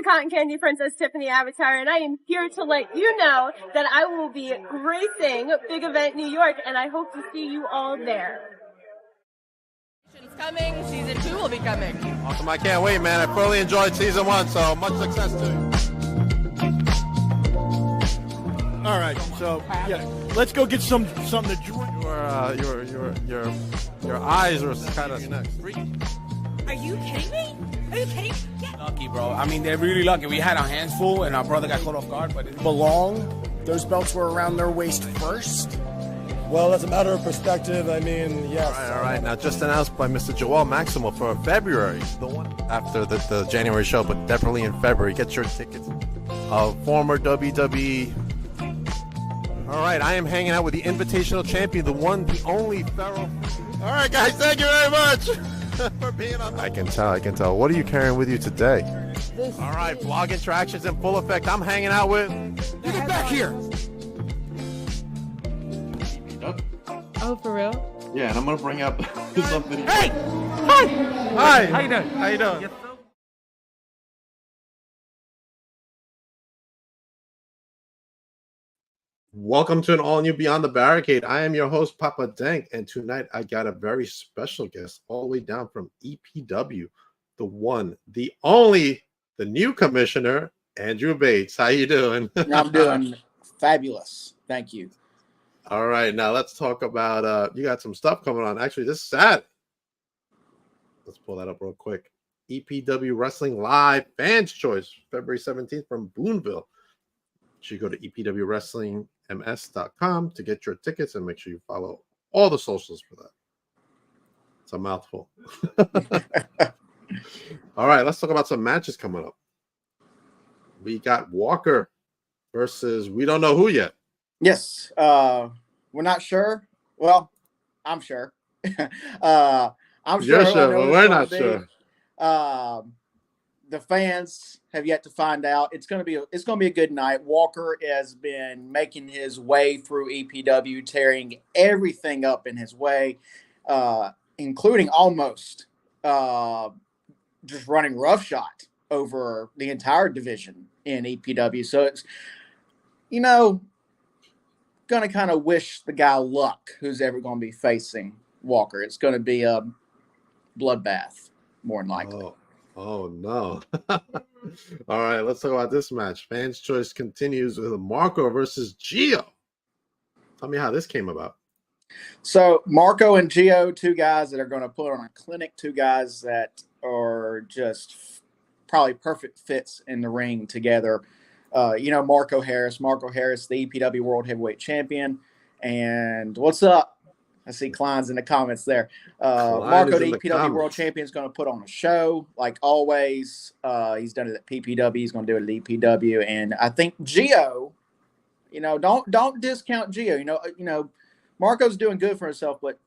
Cotton Candy Princess Tiffany Avatar, and I am here to let you know that I will be gracing Big Event New York, and I hope to see you all there. It's coming. Season 2 will be coming. Awesome. I can't wait, man. I thoroughly enjoyed season 1, so much success to you. All right, so yeah, let's go get something to drink. Your eyes are kind of next. Are you kidding me? Are you kidding me? Yeah. Lucky, bro. I mean, they're really lucky. We had our hands full, and our brother got caught off guard. But it belong. Those belts were around their waist first. Well, that's a matter of perspective. I mean, yes. All right. Now, just announced by Mr. Joel Maximo for February, the one after the January show, but definitely in February. Get your tickets. Former WWE. All right, I am hanging out with the Invitational Champion, the one, the only Pharaoh. All right, guys, thank you very much for being on. I can tell. What are you carrying with you today? All right, vlog interactions in full effect. I'm hanging out with. You get back here. Oh, for real? Yeah, and I'm gonna bring up something. Hey! Hi! How you doing? How you doing? Welcome to an all-new Beyond the Barricade. I am your host, Papa Dank, and tonight I got a very special guest all the way down from EPW, the one, the only, the new commissioner, Andrew Bates. How you doing? I'm doing fabulous. Thank you. All right, now let's talk about, you got some stuff coming on. Actually, this Saturday. Let's pull that up real quick. EPW Wrestling Live Fans Choice, February 17th from Boonville. You should go to epwwrestlingms.com to get your tickets and make sure you follow all the socials for that. It's a mouthful. All right, let's talk about some matches coming up. We got Walker versus we don't know who yet. Yes, we're not sure. Well, I'm sure. I'm sure. You're sure, but we're not sure. The fans have yet to find out. It's gonna be a good night. Walker has been making his way through EPW, tearing everything up in his way, including almost just running roughshod over the entire division in EPW. So it's, gonna kind of wish the guy luck who's ever going to be facing Walker. It's going to be a bloodbath, more than likely. Oh no. All right, let's talk about this match. Fans Choice continues with Marco versus Gio. Tell me how this came about. So Marco and Gio, two guys that are going to put on a clinic, two guys that are just probably perfect fits in the ring together. Marco Harris, the EPW World Heavyweight Champion. And what's up? I see Klein's in the comments there. Marco, the EPW World Champion, is going to put on a show like always. He's done it at PPW. He's going to do it at EPW. And I think Gio, don't discount Gio. Marco's doing good for himself, but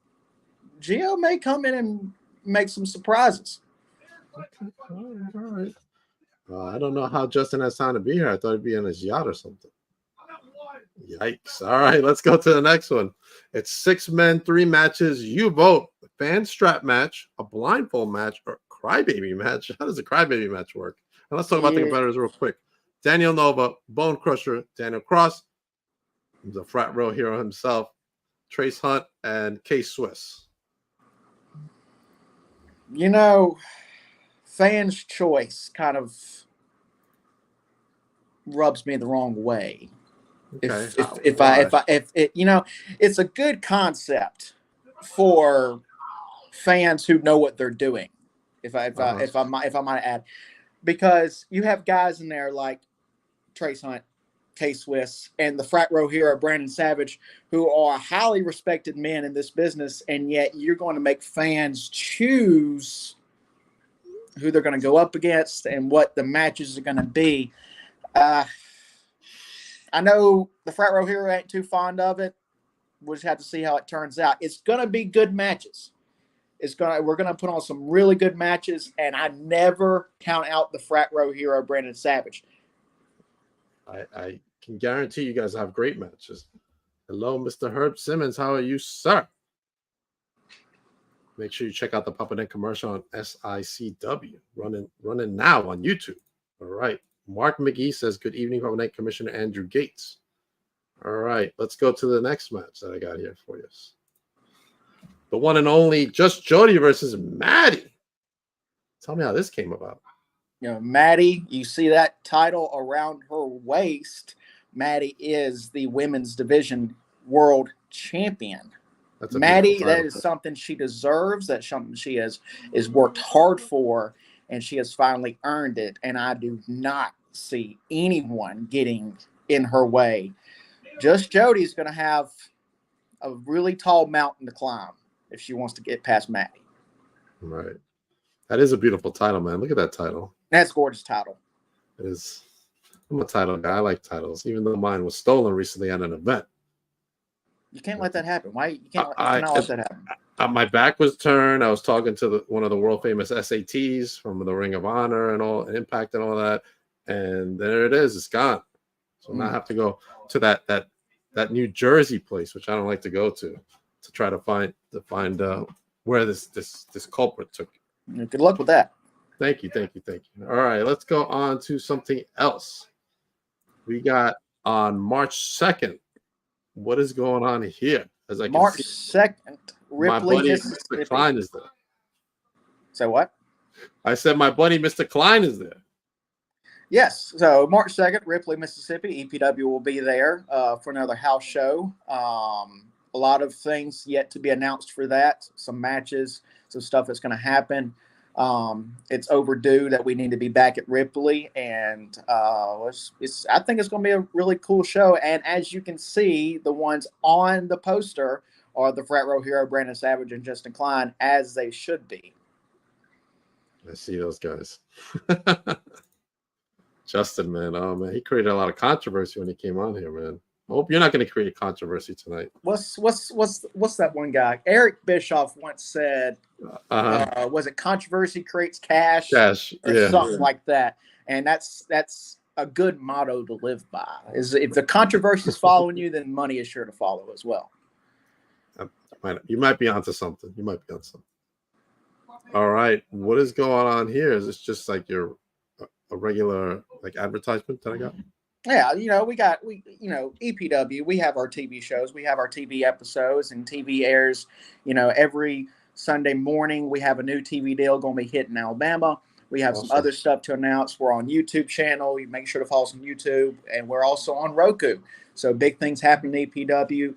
Gio may come in and make some surprises. Okay. All right. I don't know how Justin has time to be here. I thought he'd be on his yacht or something. Yikes. All right, let's go to the next one. It's 6 men, 3 matches. You vote. A fan strap match, a blindfold match, or a crybaby match. How does a crybaby match work? And let's talk about the competitors real quick. Daniel Nova, Bone Crusher, Daniel Cross, the frat row hero himself, Trace Hunt, and K-Swiss. Fans' choice kind of rubs me the wrong way. Okay. It's a good concept for fans who know what they're doing. If I might add, because you have guys in there like Trace Hunt, K-Swiss, and the frat row hero Brandon Savage, who are highly respected men in this business, and yet you're going to make fans choose who they're going to go up against and what the matches are going to be. I know the frat row hero ain't too fond of it. We'll just have to see how it turns out. It's going to be good matches. We're going to put on some really good matches, and I never count out the frat row hero Brandon Savage. I can guarantee you guys have great matches. Hello, Mr. Herb Simmons. How are you, sir? Make sure you check out the Papa Nick commercial on SICW. Running now on YouTube. All right. Mark McGee says, good evening, Papa Night Commissioner Andrew Gates. All right, let's go to the next match that I got here for you. The one and only Just Jody versus Maddie. Tell me how this came about. You know, Maddie, you see that title around her waist. Maddie is the women's division world champion. That's a Maddie, that is something she deserves. That's something she has worked hard for, and she has finally earned it. And I do not see anyone getting in her way. Just Jody's going to have a really tall mountain to climb if she wants to get past Maddie. Right. That is a beautiful title, man. Look at that title. That's a gorgeous title. It is. I'm a title guy. I like titles, even though mine was stolen recently at an event. You can't let that happen. Why? You can't let that happen. My back was turned. I was talking to one of the world famous SATs from the Ring of Honor and all, Impact and all that, and there it is. It's gone. So now I have to go to that New Jersey place, which I don't like to go to try to find where this culprit took it. Good luck with that. Thank you. All right, let's go on to something else. We got on March 2nd. What is going on here? As I can March see, 2nd, Ripley, my buddy Mississippi. Mr. Klein is there. Say what? I said my buddy Mr. Klein is there. Yes. So March 2nd, Ripley, Mississippi. EPW will be there for another house show. A lot of things yet to be announced for that. Some matches, some stuff that's going to happen. It's overdue that we need to be back at Ripley, and I think it's going to be a really cool show. And as you can see, the ones on the poster are the Frat Row Hero, Brandon Savage, and Justin Klein, as they should be. I see those guys. Justin, man, oh man, he created a lot of controversy when he came on here, man. I hope you're not going to create controversy tonight. What's that one guy? Eric Bischoff once said, was it controversy creates cash? Cash, or something like that. And that's a good motto to live by. Is if the controversy is following you, then money is sure to follow as well. You might be onto something. All right, what is going on here? Is this just like a regular like advertisement that I got? Yeah, we EPW, we have our TV shows, we have our TV episodes, and TV airs, every Sunday morning. We have a new TV deal going to be hitting Alabama. We have some other stuff to announce. We're on YouTube channel. You make sure to follow us on YouTube, and we're also on Roku. So big things happening in EPW.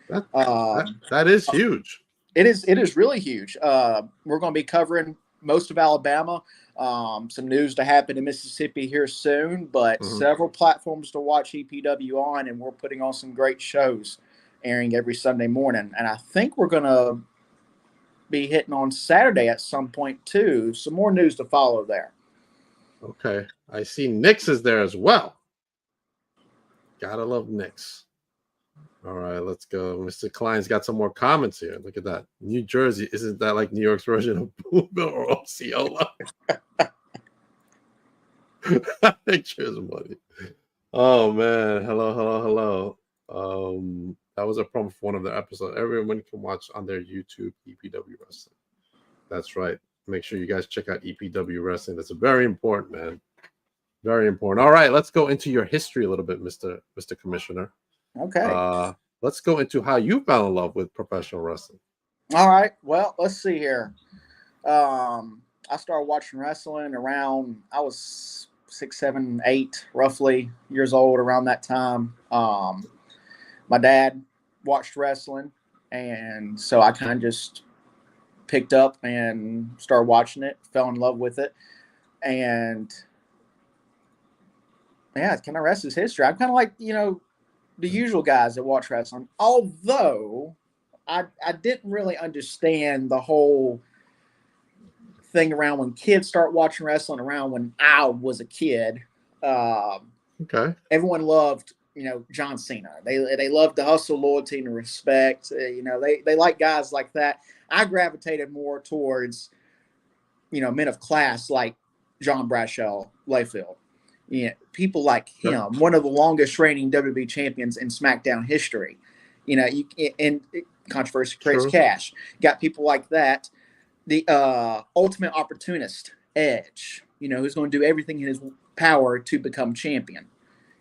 That is huge. It is really huge. We're going to be covering most of Alabama. Some news to happen in Mississippi here soon, but several platforms to watch EPW on, and we're putting on some great shows airing every Sunday morning. And I think we're going to be hitting on Saturday at some point too. Some more news to follow there. Okay. I see Nix is there as well. Gotta love Nix. All right, let's go. Mr. Klein's got some more comments here. Look at that. New Jersey. Isn't that like New York's version of Boonville or Osceola? Pictures, buddy. Oh, man. Hello. That was a promo for one of the episodes. Everyone can watch on their YouTube, EPW Wrestling. That's right. Make sure you guys check out EPW Wrestling. That's very important, man. Very important. All right, let's go into your history a little bit, Mr. Commissioner. Okay. Let's go into how you fell in love with professional wrestling. All right. Well, let's see here. I started watching wrestling around, I was 6, 7, 8, roughly years old around that time. My dad watched wrestling, and so I kind of just picked up and started watching it, fell in love with it. And yeah, it's kind of rest is history. I'm kind of like, the usual guys that watch wrestling, although I didn't really understand the whole thing around when kids start watching wrestling around when I was a kid. Okay. Everyone loved, John Cena. They loved the hustle, loyalty, and respect. They like guys like that. I gravitated more towards, men of class like John Bradshaw, Layfield. People like him, one of the longest reigning WWE champions in SmackDown history. And controversy creates cash. Got people like that. The Ultimate Opportunist, Edge. who's going to do everything in his power to become champion.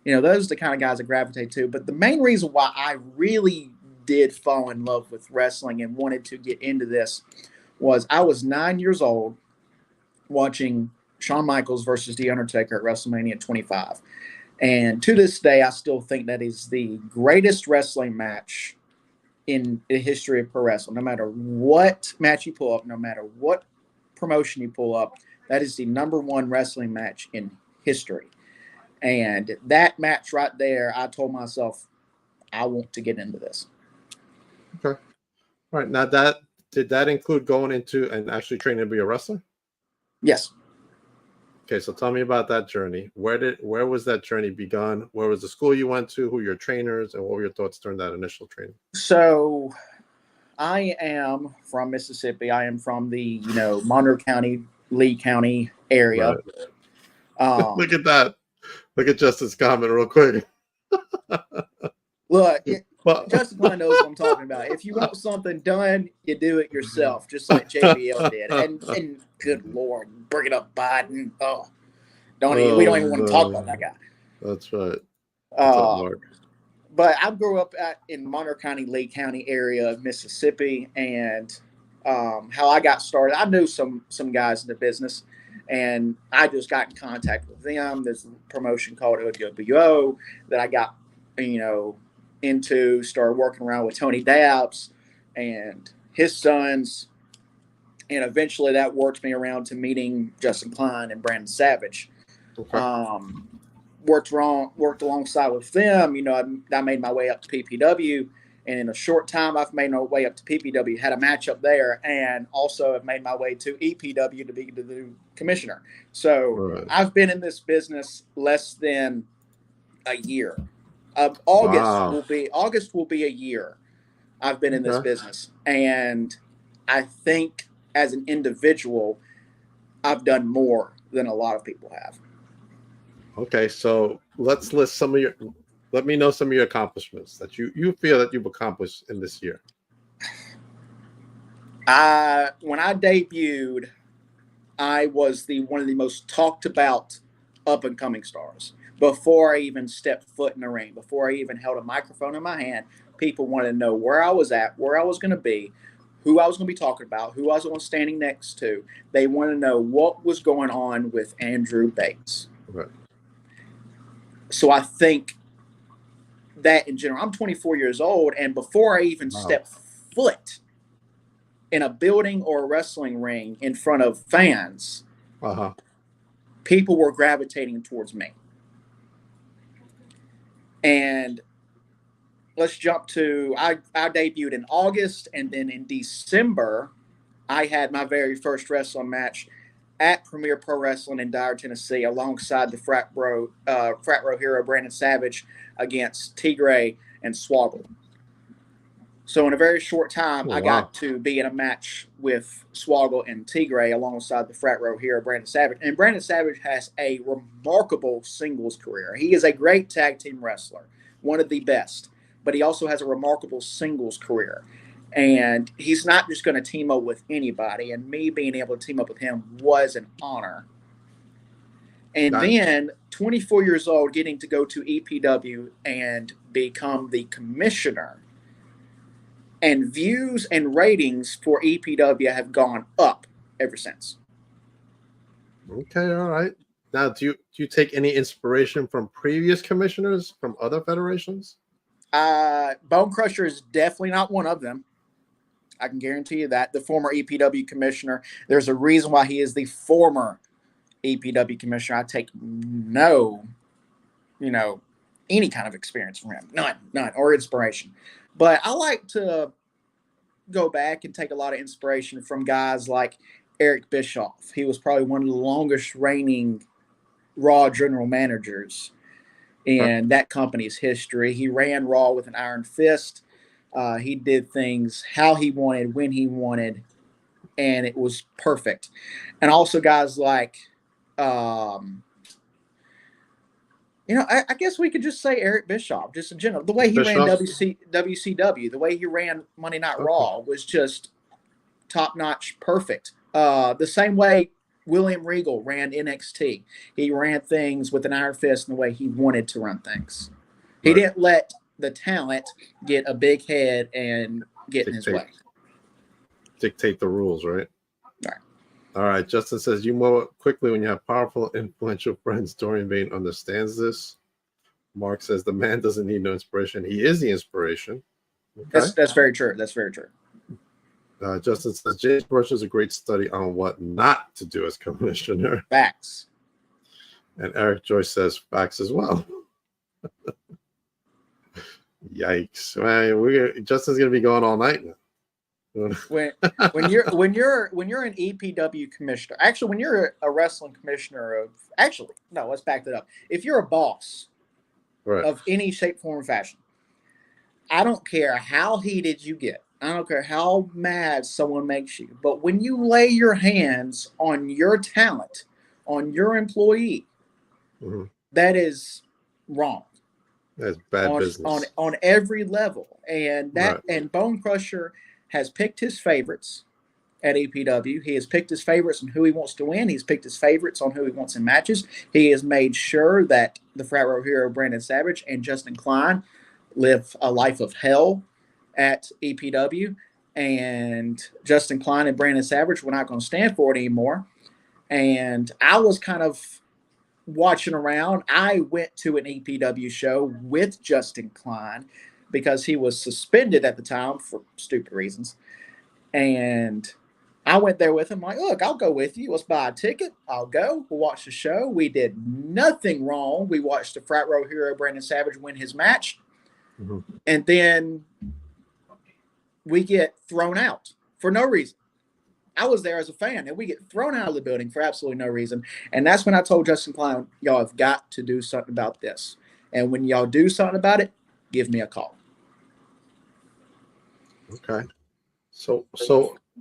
Those are the kind of guys I gravitate to. But the main reason why I really did fall in love with wrestling and wanted to get into this was I was 9 years old watching Shawn Michaels versus The Undertaker at WrestleMania 25. And to this day, I still think that is the greatest wrestling match in the history of pro wrestling. No matter what match you pull up, no matter what promotion you pull up, that is the number one wrestling match in history. And that match right there, I told myself, I want to get into this. Okay. All right. Now, did that include going into and actually training to be a wrestler? Yes. Okay, so tell me about that journey. Where was that journey begun? Where was the school you went to? Who were your trainers, and what were your thoughts during that initial training? So, I am from Mississippi. I am from the Monroe County, Lee County area. Right. Look at that. Look at Justin's comment real quick. Look, Justin Klein knows what I'm talking about. If you want something done, you do it yourself, just like JBL did. And good Lord, bring it up, Biden. Oh, we don't even want to talk about that guy. That's right. What's up, Mark? But I grew up in Monroe County, Lee County area of Mississippi, and how I got started, I knew some guys in the business, and I just got in contact with them. There's a promotion called OWO that I got, into, started working around with Tony Dabbs and his sons, and eventually that worked me around to meeting Justin Klein and Brandon Savage. Okay. Worked alongside with them. I made my way up to PPW, and in a short time, I've made my way up to PPW. Had a match up there, and also have made my way to EPW to be the new commissioner. So right. I've been in this business less than a year. August will be a year I've been in this business, and I think as an individual, I've done more than a lot of people have. Okay, so let's list let me know some of your accomplishments that you feel that you've accomplished in this year. When I debuted, I was one of the most talked about up and coming stars. Before I even stepped foot in the ring, before I even held a microphone in my hand, people wanted to know where I was at, where I was going to be, who I was going to be talking about, who I was going to standing next to. They wanted to know what was going on with Andrew Bates. Right. So I think that in general, I'm 24 years old, and before I even stepped foot in a building or a wrestling ring in front of fans, people were gravitating towards me. And let's jump to, I debuted in August, and then in December, I had my very first wrestling match at Premier Pro Wrestling in Dyer, Tennessee, alongside the frat bro hero Brandon Savage against Tigray and Swoggle. So in a very short time, I got to be in a match with Swoggle and Tigray alongside the frat row hero Brandon Savage. And Brandon Savage has a remarkable singles career. He is a great tag team wrestler, one of the best. But he also has a remarkable singles career. And he's not just going to team up with anybody. And me being able to team up with him was an honor. And then 24 years old, getting to go to EPW and become the commissioner. And views and ratings for EPW have gone up ever since. Okay, all right. Now, do you take any inspiration from previous commissioners from other federations? Bone Crusher is definitely not one of them. I can guarantee you that. The former EPW commissioner, there's a reason why he is the former EPW commissioner. I take no, any kind of experience from him. None, or inspiration. But I like to go back and take a lot of inspiration from guys like Eric Bischoff. He was probably one of the longest reigning Raw general managers in that company's history. He ran Raw with an iron fist. He did things how he wanted, when he wanted, and it was perfect. And also guys like I guess we could just say Eric Bischoff, just in general. The way he ran WCW, the way he ran Monday Night Raw was just top-notch perfect. The same way William Regal ran NXT. He ran things with an iron fist in the way he wanted to run things. He didn't let the talent get a big head and get in his way. Dictate the rules, right? Right. All right. Justin says, you more quickly when you have powerful, influential friends. Dorian Bain understands this. Mark says, the man doesn't need no inspiration. He is the inspiration. Okay. That's very true. That's very true. Justin says, James Bush is a great study on what not to do as commissioner. Facts. And Eric Joyce says, facts as well. Yikes. Man, Justin's going to be going all night now. when you're an EPW commissioner, actually when you're a wrestling commissioner let's back that up. If you're a boss of any shape, form, or fashion, I don't care how heated you get. I don't care how mad someone makes you. But when you lay your hands on your talent, on your employee, that is wrong. That's bad business. On every level. And and Bone Crusher has picked his favorites at EPW. He has picked his favorites on who he wants to win. He's picked his favorites on who he wants in matches. He has made sure that the Frat Row Hero, Brandon Savage, and Justin Klein live a life of hell at EPW. And Justin Klein and Brandon Savage were not going to stand for it anymore. And I was kind of watching around. I went to an EPW show with Justin Klein because he was suspended at the time for stupid reasons. And I went there with him like, look, I'll go with you. Let's buy a ticket. I'll go. We'll watch the show. We did nothing wrong. We watched the Frat Row Hero, Brandon Savage, win his match. And then we get thrown out for no reason. I was there as a fan, and we get thrown out of the building for absolutely no reason. And that's when I told Justin Klein, y'all have got to do something about this. And when y'all do something about it, give me a call. Okay. So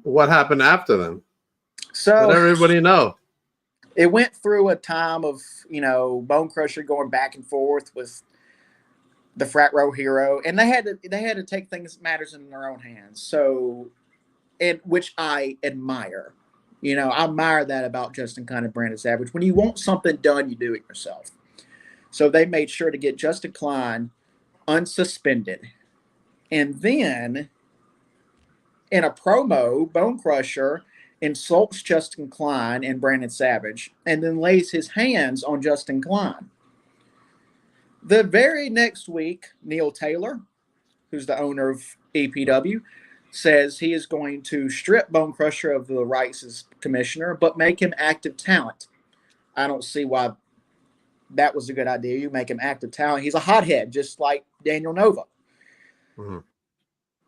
what happened after then? So let everybody know. It went through a time of, Bone Crusher going back and forth with the Frat Row Hero, and they had to take matters in their own hands. So, which I admire. I admire that about Justin Klein and Brandon Savage. When you want something done, you do it yourself. So they made sure to get Justin Klein unsuspended. And then in a promo, Bone Crusher insults Justin Klein and Brandon Savage and then lays his hands on Justin Klein. The very next week, Neil Taylor, who's the owner of EPW, says he is going to strip Bone Crusher of the rights as commissioner, but make him active talent. I don't see why that was a good idea. You make him active talent. He's a hothead, just like Daniel Nova.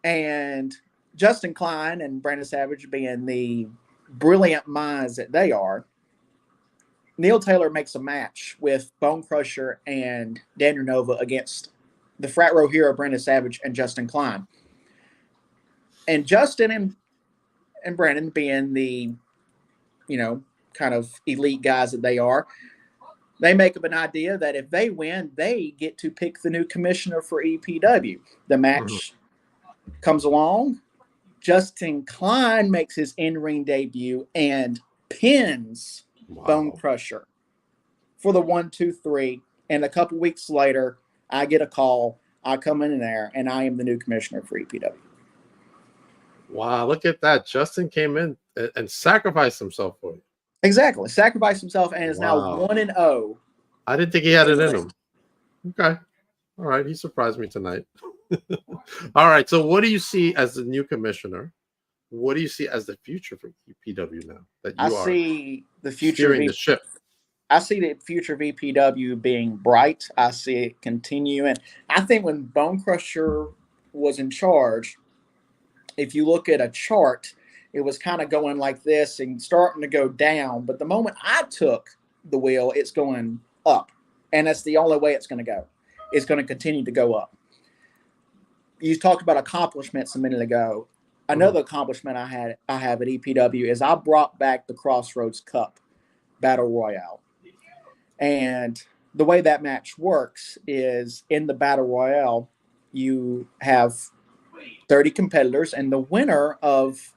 And Justin Klein and Brandon Savage, being the brilliant minds that they are, Neil Taylor makes a match with Bone Crusher and Daniel Nova against the Frat Row Hero, Brandon Savage, and Justin Klein. And Justin and Brandon, being the, kind of elite guys that they are, they make up an idea that if they win, they get to pick the new commissioner for EPW. The match comes along. Justin Klein makes his in-ring debut and pins Bone Crusher for the 1, 2, 3. And a couple weeks later, I get a call. I come in there, and I am the new commissioner for EPW. Wow, look at that. Justin came in and sacrificed himself for you. Exactly. Sacrificed himself and is now 1-0. I didn't think he had it in him. Okay. All right. He surprised me tonight. All right. So what do you see as the new commissioner? What do you see as the future for EPW now? That you are see the future steering the ship. I see the future of EPW being bright. I see it continuing. I think when Bone Crusher was in charge, if you look at a chart, it was kind of going like this and starting to go down. But the moment I took the wheel, it's going up. And that's the only way it's going to go. It's going to continue to go up. You talked about accomplishments a minute ago. Another accomplishment I have at EPW is I brought back the Crossroads Cup Battle Royale. And the way that match works is in the Battle Royale, you have 30 competitors, and the winner of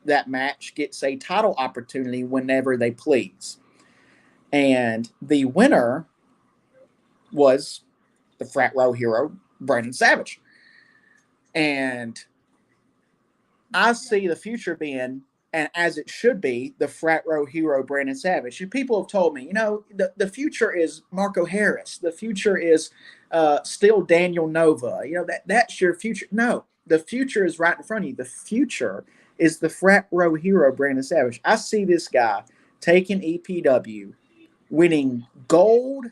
that match gets a title opportunity whenever they please. And the winner was the Frat Row hero, Brandon Savage. And I see the future being, and as it should be, the Frat Row hero, Brandon Savage. And people have told me, the future is Marco Harris. The future is still Daniel Nova. That's your future. No, the future is right in front of you. The future is the Frat Row hero, Brandon Savage. I see this guy taking EPW, winning gold,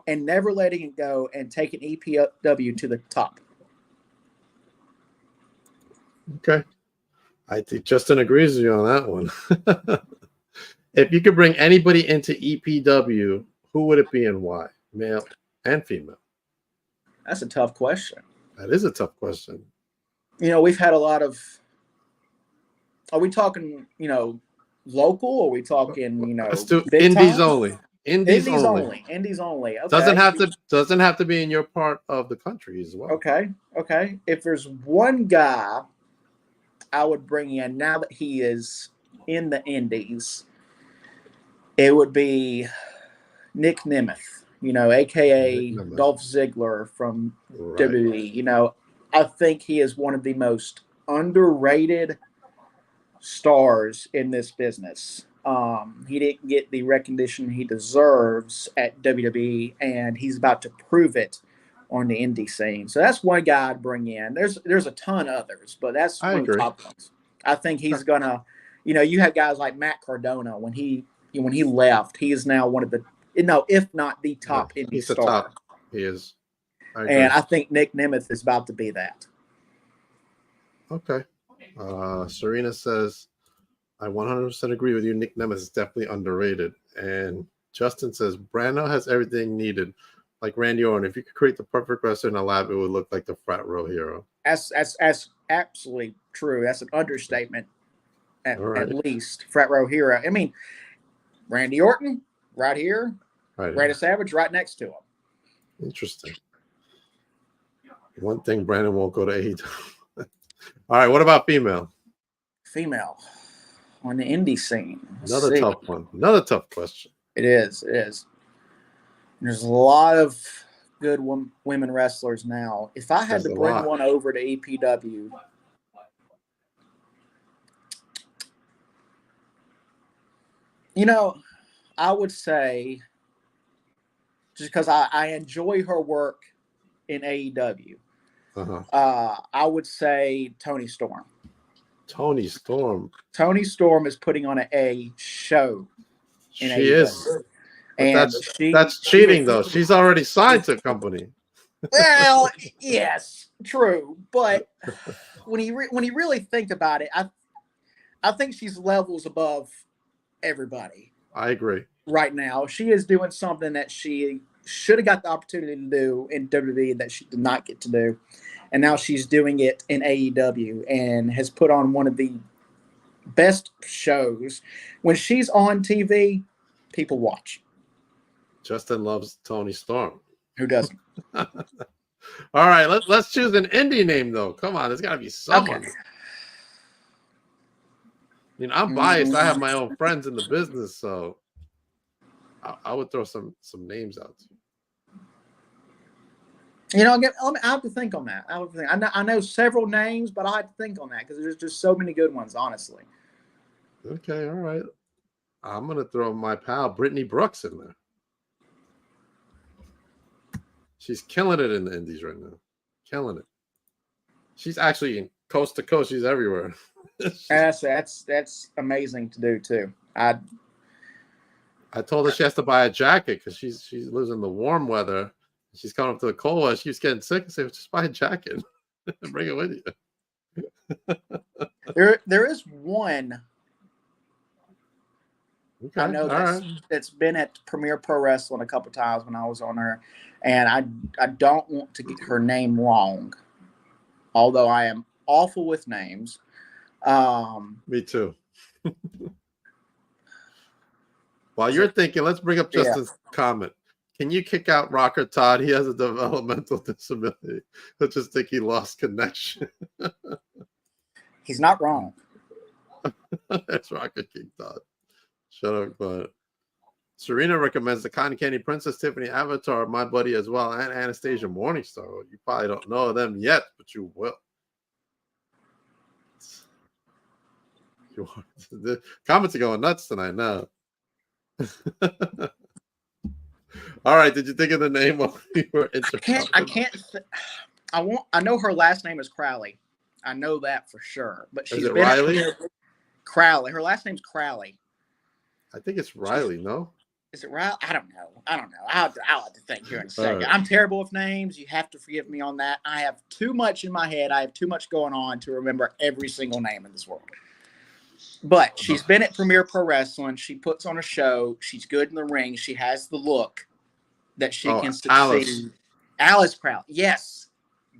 and never letting it go, and taking EPW to the top. Okay. I think Justin agrees with you on that one. If you could bring anybody into EPW, who would it be and why? Male and female? That's a tough question. That is a tough question. We've had a lot of. Are we talking, local? Or are we talking, Let's do big indies time? only. Indies only. Indies only. Okay. Doesn't have to be in your part of the country as well. Okay. If there's one guy I would bring in now that he is in the indies, it would be Nick Nemeth, aka Dolph Ziggler from WWE. I think he is one of the most underrated stars in this business. He didn't get the recognition he deserves at WWE, and he's about to prove it on the indie scene. So that's one guy I'd bring in. There's a ton of others, but that's one of the top ones. I think he's gonna, you have guys like Matt Cardona. When he left, he is now one of the, if not the top indie star. Top. He is. And I think Nick Nemeth is about to be that. Okay. Serena says, I 100% agree with you. Nick Nemeth is definitely underrated. And Justin says, Brando has everything needed. Like Randy Orton, if you could create the perfect wrestler in a lab, it would look like the Frat Row hero. That's absolutely true. That's an understatement, at least. Frat Row hero. I mean, Randy Orton, right here. Brandon Savage, right next to him. Interesting. One thing, Brandon won't go to AEW. All right, what about female? Female on the indie scene. Another tough one. Another tough question. It is. There's a lot of good women wrestlers now. If I had to bring one over to EPW, I would say, just because I enjoy her work in AEW, I would say Toni Storm. Toni Storm. Toni Storm is putting on a show. She is. And that's cheating, though. She's already signed to a company. Well, yes, true. But when you really think about it, I think she's levels above everybody. I agree. Right now, she is doing something that she should have got the opportunity to do in WWE that she did not get to do. And now she's doing it in AEW and has put on one of the best shows. When she's on TV, people watch. Justin loves Toni Storm. Who doesn't? All right, let's choose an indie name, though. Come on, there's got to be someone. Okay. I'm biased. I have my own friends in the business, so I would throw some names out. I have to think on that. I know several names, but I have to think on that because there's just so many good ones, honestly. Okay, all right. I'm going to throw my pal Brittany Brooks in there. She's killing it in the indies right now. Killing it. She's actually in coast to coast. She's everywhere. That's amazing to do too. I told her she has to buy a jacket because she lives in the warm weather. She's coming up to the cold weather. She's getting sick. I said, just buy a jacket and bring it with you. There is one. Okay, I know that's been at Premier Pro Wrestling a couple times when I was on her, and I don't want to get her name wrong, although I am awful with names. Me too. While you're thinking, let's bring up Justin's comment. Can you kick out Rocker Todd? He has a developmental disability. I just think he lost connection. He's not wrong. That's Rocket King Todd. Shut up, but Serena recommends the Cotton Candy Princess, Tiffany Avatar, my buddy as well, and Anastasia Morningstar. You probably don't know them yet, but you will. The comments are going nuts tonight now. All right, did you think of the name while you were I know her last name is Crowley. I know that for sure. But she's Is it been Riley? Crowley. Her last name's Crowley. I think it's Riley, no? Is it Riley? I don't know. I'll have to think here in a second. Right. I'm terrible with names. You have to forgive me on that. I have too much in my head. I have too much going on to remember every single name in this world. But she's been at Premier Pro Wrestling. She puts on a show. She's good in the ring. She has the look that she can succeed. Alice Crowley. Yes.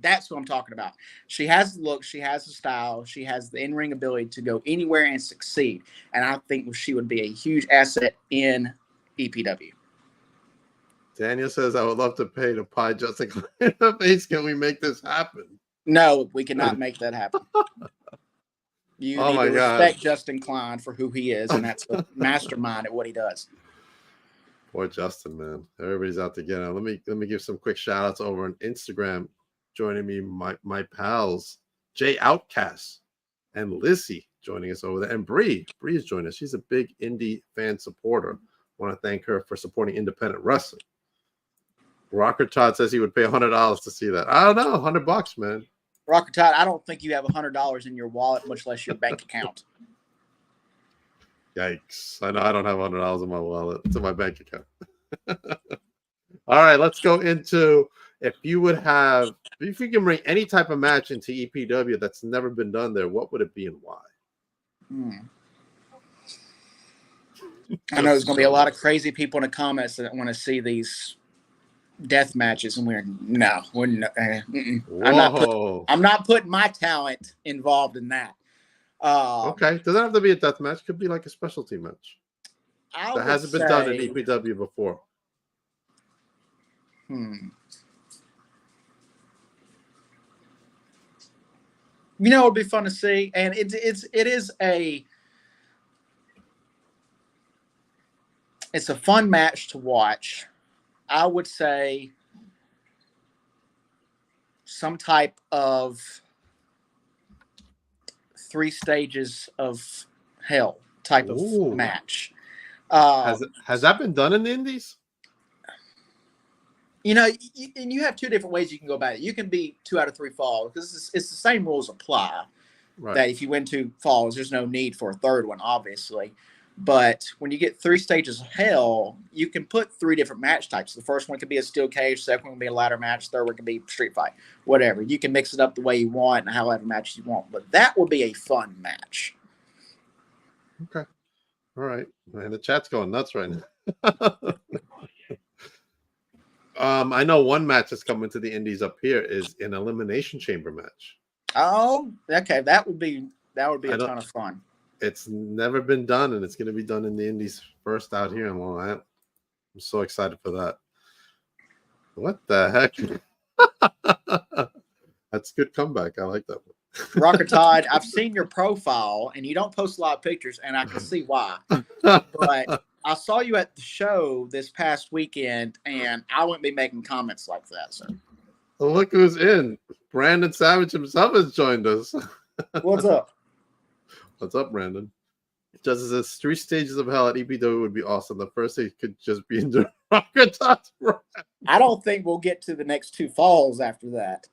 That's what I'm talking about. She has the look. She has the style. She has the in-ring ability to go anywhere and succeed. And I think she would be a huge asset in EPW. Daniel says, I would love to pay to pie Justin Klein in the face. Can we make this happen? No, we cannot make that happen. You need to respect Justin Klein for who he is, and that's a mastermind at what he does. Boy, Justin, man. Everybody's out to get him. Let me give some quick shout outs over on Instagram. Joining me, my pals, Jay Outcast and Lissy joining us over there. And Bree is joining us. She's a big indie fan supporter. Want to thank her for supporting independent wrestling. Rocker Todd says he would pay $100 to see that. I don't know, $100, man. Rocker Todd, I don't think you have $100 in your wallet, much less your bank account. Yikes. I know I don't have $100 in my wallet. It's in my bank account. All right, let's go into if you can bring any type of match into EPW that's never been done there, what would it be and why? I know there's going to be a lot of crazy people in the comments that want to see these death matches, and I'm not putting my talent involved in that. Okay, doesn't have to be a death match. Could be like a specialty match that hasn't been done in EPW before. You know, it'd be fun to see, and it's a fun match to watch. I would say some type of 3 stages of hell type of match. Has that been done in the Indies? You know, and you have 2 different ways you can go about it. You can be 2 out of 3 falls because it's the same rules apply. Right. That if you win 2 falls, there's no need for a 3rd one, obviously. But when you get 3 stages of hell, you can put 3 different match types. The first one could be a steel cage, second one could be a ladder match, third one could be street fight, whatever. You can mix it up the way you want and however matches you want. But that would be a fun match. Okay. All right. Man, the chat's going nuts right now. I know one match that's coming to the Indies up here is an elimination chamber match. Oh, okay. That would be a ton of fun. It's never been done, and it's going to be done in the Indies first out here in Long Island. I'm so excited for that. What the heck? That's a good comeback. I like that one. Rocker Todd, I've seen your profile, and you don't post a lot of pictures, and I can see why. But I saw you at the show this past weekend, and I wouldn't be making comments like that. So, well, look who's in. Brandon Savage himself has joined us. What's up? What's up, Brandon? Just as 3 stages of hell at EPW would be awesome. The first stage could just be in the Rocker Todd's brand. I don't think we'll get to the next 2 falls after that.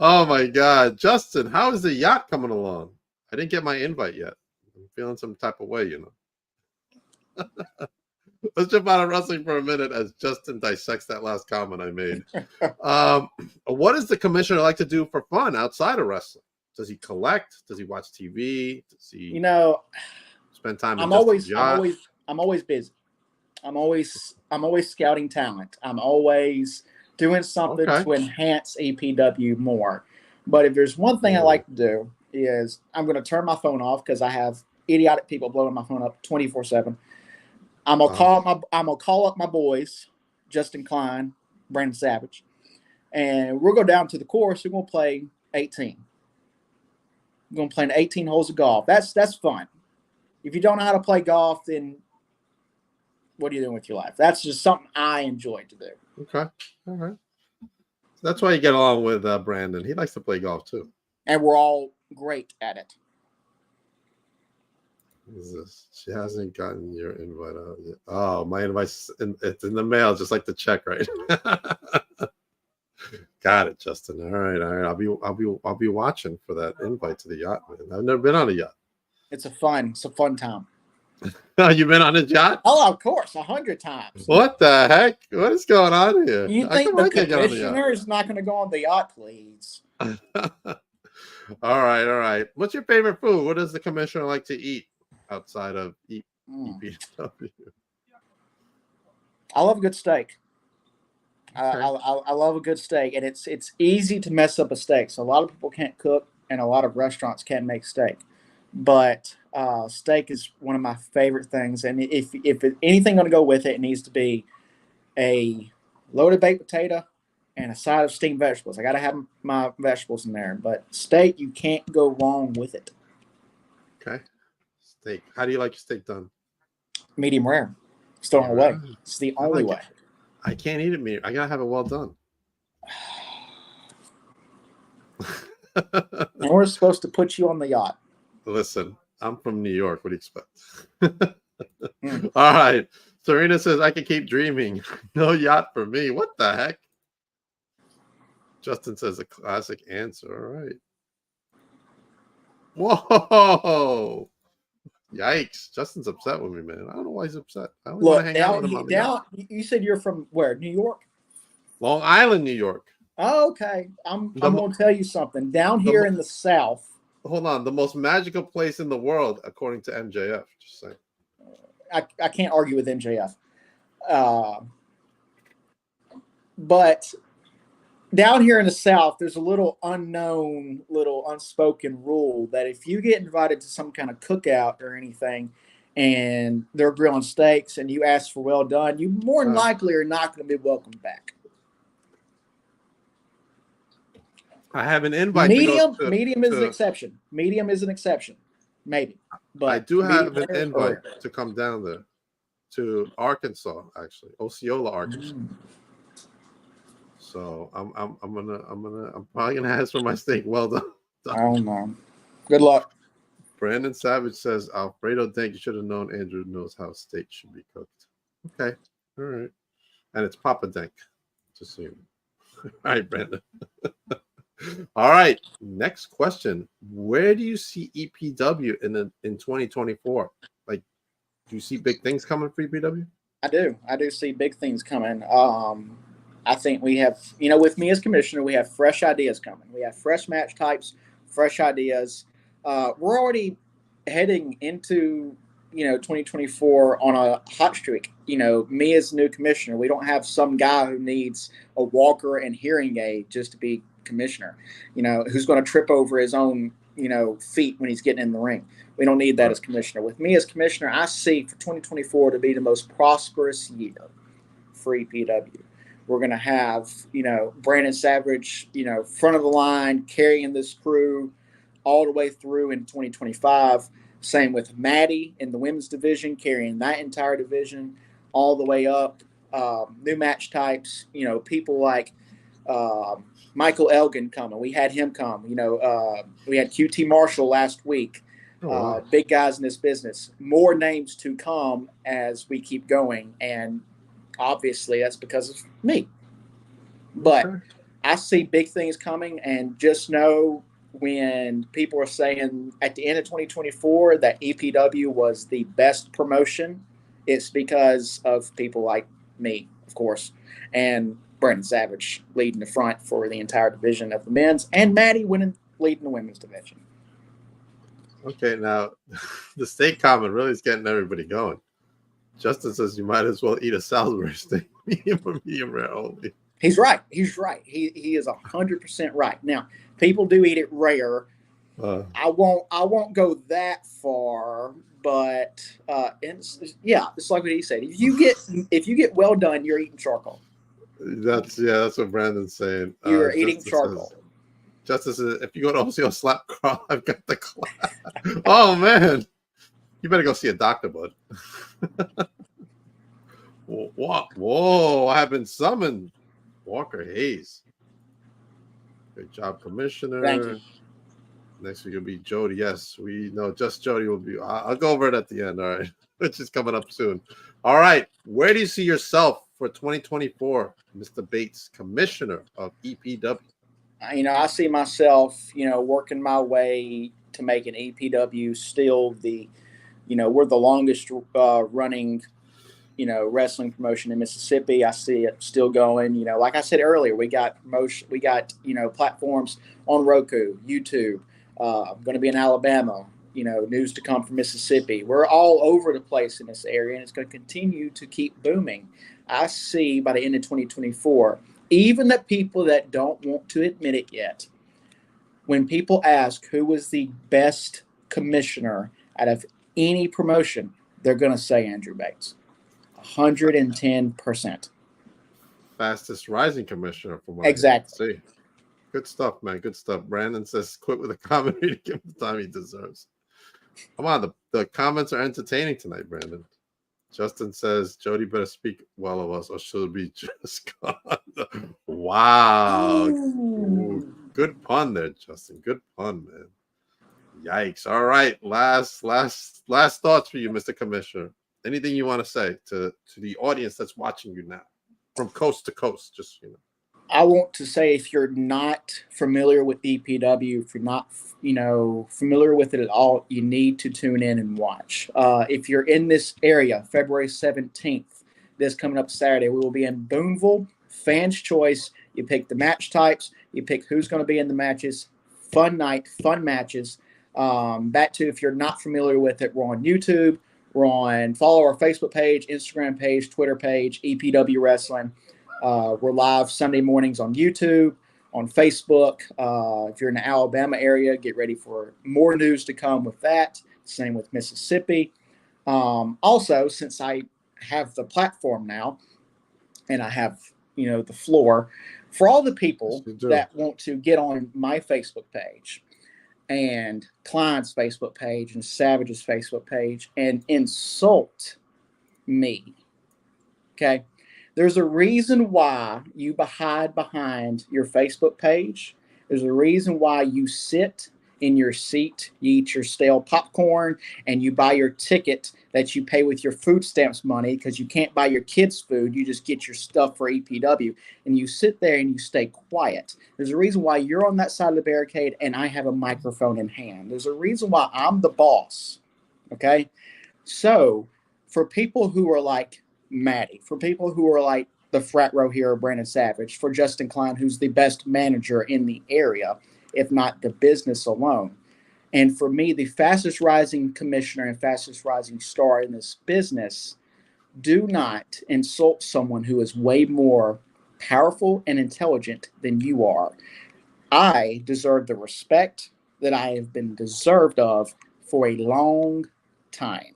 Oh my God, Justin, how is the yacht coming along? I didn't get my invite yet. I'm feeling some type of way, you know. Let's jump out of wrestling for a minute as Justin dissects that last comment I made. What does the commissioner like to do for fun outside of wrestling? Does he collect? Does he watch TV? Does he, spend time? I'm always busy. I'm always scouting talent. I'm always doing something to enhance EPW more. But if there's one thing I like to do is I'm going to turn my phone off because I have idiotic people blowing my phone up 24/7. I'm gonna call up my boys, Justin Klein, Brandon Savage, and we'll go down to the course and we'll play 18. We're going to play 18 holes of golf. That's fun. If you don't know how to play golf, then what are you doing with your life? That's just something I enjoy to do. Okay. All right. That's why you get along with Brandon. He likes to play golf too. And we're all great at it. What is this? She hasn't gotten your invite out yet. Oh, my invite's it's in the mail, just like the check, right? Got it, Justin. All right. I'll be watching for that invite to the yacht, man. I've never been on a yacht. It's a fun time. You been on a yacht? Oh, of course, 100 times. What the heck? What is going on here? You think the commissioner is not going to go on the yacht, please? All right. What's your favorite food? What does the commissioner like to eat outside of EPW? I love a good steak. I love a good steak, and it's easy to mess up a steak. So a lot of people can't cook, and a lot of restaurants can't make steak. But steak is one of my favorite things, and if anything going to go with it, it needs to be a loaded baked potato and a side of steamed vegetables. I got to have my vegetables in there, but steak, you can't go wrong with it. Okay, steak. How do you like your steak done? Medium rare. Still on the way. It's the only way. I can't eat it medium. I gotta have it well done. And we're supposed to put you on the yacht. Listen, I'm from New York. What do you expect? All right. Serena says, I can keep dreaming. No yacht for me. What the heck? Justin says a classic answer. All right. Whoa. Yikes. Justin's upset with me, man. I don't know why he's upset. I don't want to hang out with him on the yacht. You said you're from where? New York? Long Island, New York. Oh, okay. I'm going to tell you something. Down here in the South. Hold on. The most magical place in the world, according to MJF. Just saying. I can't argue with MJF. But down here in the South, there's a little unspoken rule that if you get invited to some kind of cookout or anything and they're grilling steaks and you ask for well done, you more than likely are not going to be welcomed back. I have an invite. Medium is an exception. Medium is an exception. Maybe. But I do have an invite to come down there to Arkansas, actually. Osceola, Arkansas. So I'm probably gonna ask for my steak well done. Oh no. Good luck. Brandon Savage says, Alfredo Denk, you should have known Andrew knows how steak should be cooked. Okay. All right. And it's Papa Denk. Just so you know. All right, Brandon. All right. Next question. Where do you see EPW in 2024? Like, do you see big things coming for EPW? I do. I do see big things coming. I think we have, with me as commissioner, we have fresh ideas coming. We have fresh match types, fresh ideas. We're already heading into, 2024 on a hot streak. Me as new commissioner, we don't have some guy who needs a walker and hearing aid just to be commissioner, who's going to trip over his own, feet when he's getting in the ring. We don't need that as commissioner. With me as commissioner, I see for 2024 to be the most prosperous year for EPW. We're going to have, Brandon Savage, front of the line, carrying this crew all the way through in 2025. Same with Maddie in the women's division, carrying that entire division all the way up. New match types, people like Michael Elgin coming. We had him come. We had QT Marshall last week. Big guys in this business. More names to come as we keep going. And obviously, that's because of me. But I see big things coming, and just know when people are saying at the end of 2024 that EPW was the best promotion, it's because of people like me, of course, and Brandon Savage leading the front for the entire division of the men's, and Maddie leading the women's division. Okay, now the steak comment really is getting everybody going. Justin says you might as well eat a Salisbury steak, medium rare only. He's right. He is 100% right. Now, people do eat it rare. I won't go that far, but it's like what he said. If you get well done, you're eating charcoal. That's what Brandon's saying. You're eating charcoal. Justice, if you go to OCO slap crawl, I've got the clap. Oh man, you better go see a doctor, bud. Whoa, I have been summoned. Walker Hayes. Good job, Commissioner. Thank you. Next week will be Jody. Yes, we know just Jody will be. I'll go over it at the end. All right, which is coming up soon. All right, where do you see yourself for 2024, Mr. Bates, Commissioner of EPW? I see myself, working my way to make an EPW still we're the longest running, wrestling promotion in Mississippi. I see it still going. Like I said earlier, we got promotion, we got platforms on Roku, YouTube. Going to be in Alabama. News to come from Mississippi. We're all over the place in this area, and it's going to continue to keep booming. I see by the end of 2024, even the people that don't want to admit it yet, when people ask who was the best commissioner out of any promotion, they're going to say Andrew Bates. 110%. Fastest rising commissioner from what Exactly. I see. Good stuff, man. Good stuff. Brandon says, quit with the comedy to give him the time he deserves. Come on, the comments are entertaining tonight, Brandon. Justin says, Jody better speak well of us or she'll be just gone. Wow. Ooh, good pun there, Justin. Good pun, man. Yikes. All right. Last thoughts for you, Mr. Commissioner. Anything you want to say to the audience that's watching you now from coast to coast? Just, I want to say, if you're not familiar with EPW, if you're not, familiar with it at all, you need to tune in and watch. If you're in this area, February 17th, this coming up Saturday, we will be in Boonville. Fans' choice. You pick the match types. You pick who's going to be in the matches. Fun night, fun matches. Back to, if you're not familiar with it, we're on YouTube. Follow our Facebook page, Instagram page, Twitter page, EPW Wrestling. We're live Sunday mornings on YouTube, on Facebook. If you're in the Alabama area, get ready for more news to come with that. Same with Mississippi. Also, since I have the platform now and I have, the floor, for all the people that want to get on my Facebook page and Klein's Facebook page and Savage's Facebook page and insult me, okay? There's a reason why you hide behind your Facebook page. There's a reason why you sit in your seat, you eat your stale popcorn, and you buy your ticket that you pay with your food stamps money because you can't buy your kids' food. You just get your stuff for EPW, and you sit there and you stay quiet. There's a reason why you're on that side of the barricade and I have a microphone in hand. There's a reason why I'm the boss, okay? So for people who are like Maddie, for people who are like the frat row hero Brandon Savage, for Justin Klein, who's the best manager in the area, if not the business alone, and for me, the fastest rising commissioner and fastest rising star in this business, do not insult someone who is way more powerful and intelligent than you are. I deserve the respect that I have been deserved of for a long time.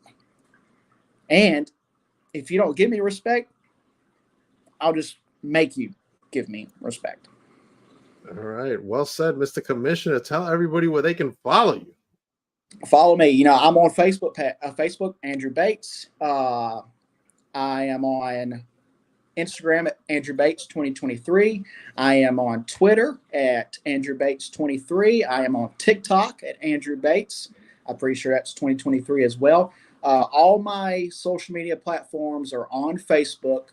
And if you don't give me respect, I'll just make you give me respect. All right. Well said, Mr. Commissioner. Tell everybody where they can follow you. Follow me. I'm on Facebook, Andrew Bates. I am on Instagram at Andrew Bates 2023. I am on Twitter at Andrew Bates 23. I am on TikTok at Andrew Bates. I'm pretty sure that's 2023 as well. All my social media platforms are on Facebook,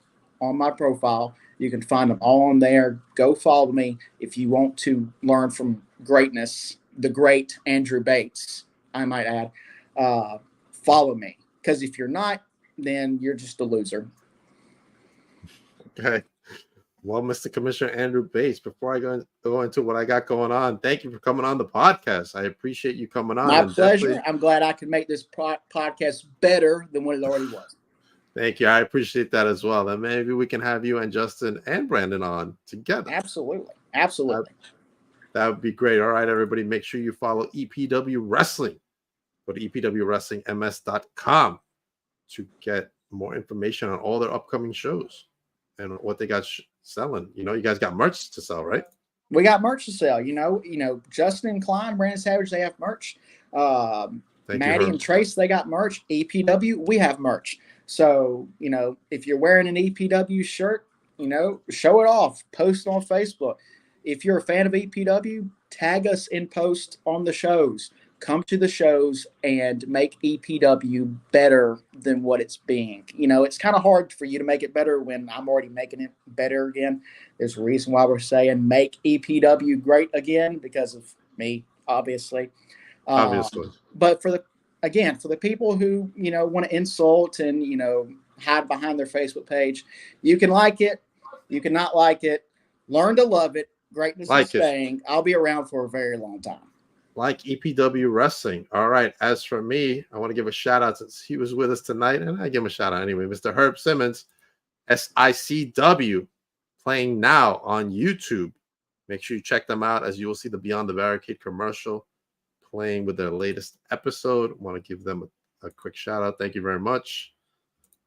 on my profile. You can find them all on there. Go follow me if you want to learn from greatness, the great Andrew Bates, I might add. Follow me, because if you're not, then you're just a loser. Okay. Well, Mr. Commissioner Andrew Bates, before I go into what I got going on, thank you for coming on the podcast. I appreciate you coming on. My pleasure. I'm glad I can make this podcast better than what it already was. Thank you. I appreciate that as well. And maybe we can have you and Justin and Brandon on together. Absolutely. That would be great. All right, everybody, make sure you follow EPW Wrestling. Go to epwwrestlingms.com to get more information on all their upcoming shows and what they got selling. You guys got merch to sell, right? We got merch to sell. Justin and Klein, Brandon Savage, they have merch. Maddie and Trace, they got merch. EPW, we have merch. So, if you're wearing an EPW shirt, show it off. Post it on Facebook. If you're a fan of EPW, tag us in post on the shows. Come to the shows and make EPW better than what it's being. It's kind of hard for you to make it better when I'm already making it better again. There's a reason why we're saying make EPW great again because of me, obviously. But for the people who, want to insult and, hide behind their Facebook page, you can like it. You can not like it. Learn to love it. Greatness is staying. I'll be around for a very long time. Like EPW Wrestling. All right. As for me, I want to give a shout out since he was with us tonight, and I give him a shout out anyway. Mr. Herb Simmons, SICW, playing now on YouTube. Make sure you check them out, as you will see the Beyond the Barricade commercial playing with their latest episode. I want to give them a quick shout out. Thank you very much.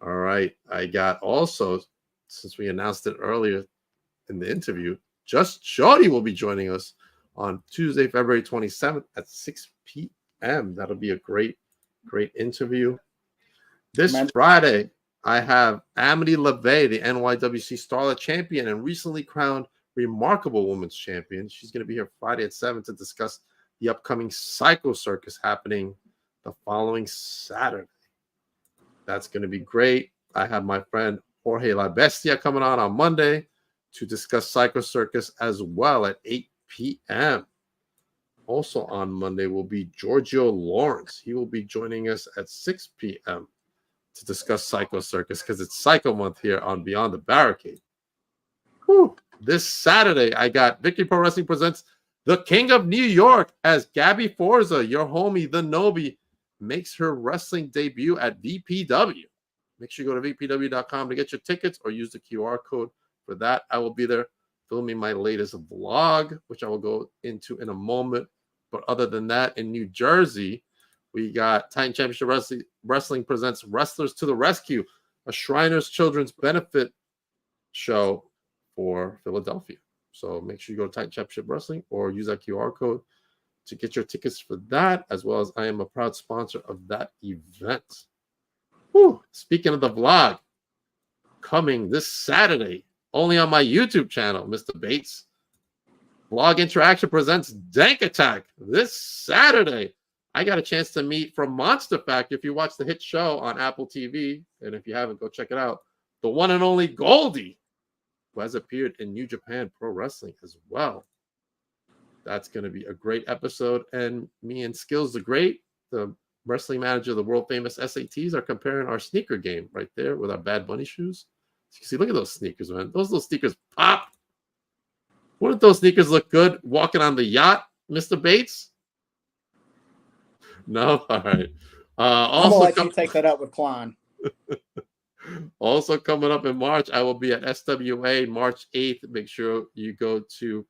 All right. I got also, since we announced it earlier in the interview, Just Shorty will be joining us on Tuesday, February 27th at 6 p.m. That'll be a great interview. This Friday, I have Amity LeVay, the NYWC Starlet Champion and recently crowned Remarkable Women's Champion. She's going to be here Friday at 7 to discuss the upcoming Psycho Circus happening the following Saturday. That's going to be great. I have my friend Jorge La Bestia coming on Monday to discuss Psycho Circus as well at 8 p.m. Also on Monday will be Giorgio Lawrence. He will be joining us at 6 p.m. to discuss Psycho Circus because it's Psycho Month here on Beyond the Barricade. Whew. This Saturday, I got Victory Pro Wrestling presents The King of New York as Gabby Forza, your homie, the Nobi, makes her wrestling debut at VPW. Make sure you go to vpw.com to get your tickets or use the QR code for that. I will be there filming my latest vlog, which I will go into in a moment. But other than that, in New Jersey, we got Titan Championship Wrestling presents Wrestlers to the Rescue, a Shriners Children's benefit show for Philadelphia. So make sure you go to Titan Championship Wrestling or use that QR code to get your tickets for that, as well as I am a proud sponsor of that event. Whew. Speaking of the vlog, coming this Saturday, only on my YouTube channel, Mr. Bates. Vlog Interaction presents Dank Attack this Saturday. I got a chance to meet from Monster Factory. If you watch the hit show on Apple TV, and if you haven't, go check it out, the one and only Goldie, who has appeared in New Japan Pro Wrestling as well. That's going to be a great episode. And me and Skills the Great, the wrestling manager of the world famous SATs, are comparing our sneaker game right there with our Bad Bunny shoes. You see, look at those sneakers, man. Those little sneakers pop. Wouldn't those sneakers look good walking on the yacht, Mr. Bates? No? All right. I'm going to let you take that up with Klein. Also coming up in March, I will be at SWA March 8th. Make sure you go to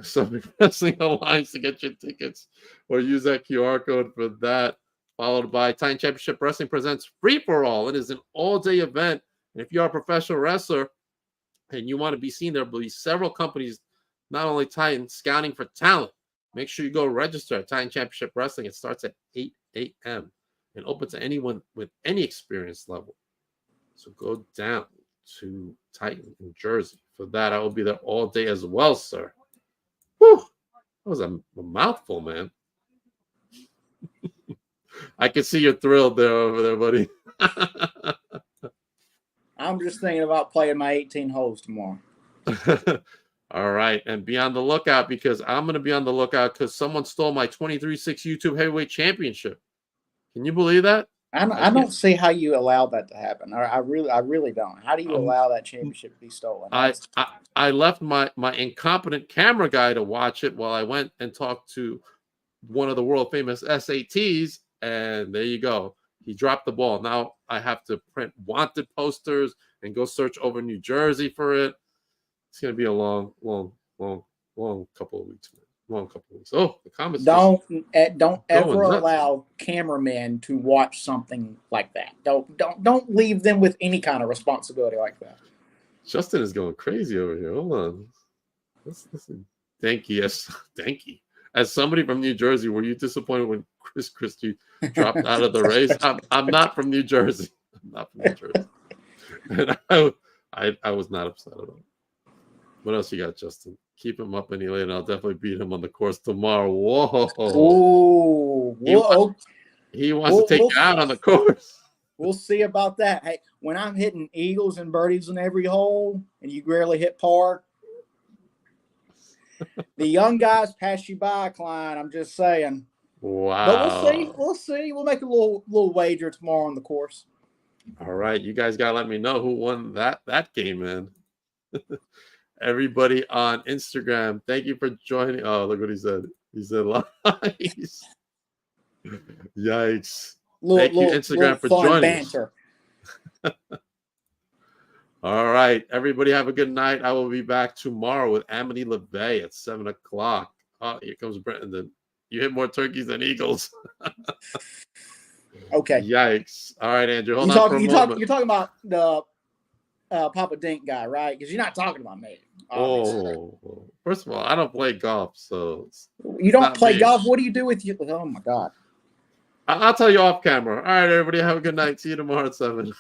Summit Wrestling Alliance to get your tickets or use that QR code for that. Followed by Titan Championship Wrestling presents Free For All. It is an all-day event. And if you're a professional wrestler and you want to be seen, there will be several companies, not only Titan, scouting for talent. Make sure you go register at Titan Championship Wrestling. It starts at 8 a.m. and open to anyone with any experience level. So go down to Titan in Jersey. For that, I will be there all day as well, sir. Whew. That was a mouthful, man. I can see you're thrilled there over there, buddy. I'm just thinking about playing my 18 holes tomorrow. All right. And be on the lookout, because I'm going to be on the lookout because someone stole my 23-6 YouTube Heavyweight Championship. Can you believe that? I don't see how you allow that to happen. I really don't. How do you allow that championship to be stolen? I left my incompetent camera guy to watch it while I went and talked to one of the world famous SATs, and there you go. He dropped the ball. Now I have to print wanted posters and go search over New Jersey for it. It's going to be a long couple of weeks, man. Long couple of weeks. Oh, the comments. Don't ever allow cameramen to watch something like that. Don't leave them with any kind of responsibility like that. Justin is going crazy over here. Hold on. Listen, Danky. As somebody from New Jersey, were you disappointed when Chris Christie dropped out of the race? I'm not from New Jersey. I'm not from New Jersey. And I was not upset at all. What else you got, Justin? Keep him up any later. I'll definitely beat him on the course tomorrow. Whoa. Whoa. He wants to take you out on the course. We'll see about that. Hey, when I'm hitting eagles and birdies in every hole and you rarely hit par, the young guys pass you by, Klein. I'm just saying. Wow. But we'll see. We'll make a little wager tomorrow on the course. All right. You guys got to let me know who won that game, man. Everybody on Instagram, thank you for joining. Oh, look what he said. He said lies. Yikes. Thank you, Instagram, for joining banter. All right. Everybody have a good night. I will be back tomorrow with Amity LeVay at 7 o'clock. Oh, here comes Brenton. You hit more turkeys than eagles. Okay. Yikes. All right, Andrew. Hold on for a moment. You're talking about the Papa Dink guy, right? Because you're not talking about me. Obviously. Oh, first of all, I don't play golf, so you don't play golf. What do you do with you? Oh my God! I'll tell you off camera. All right, everybody, have a good night. See you tomorrow at 7.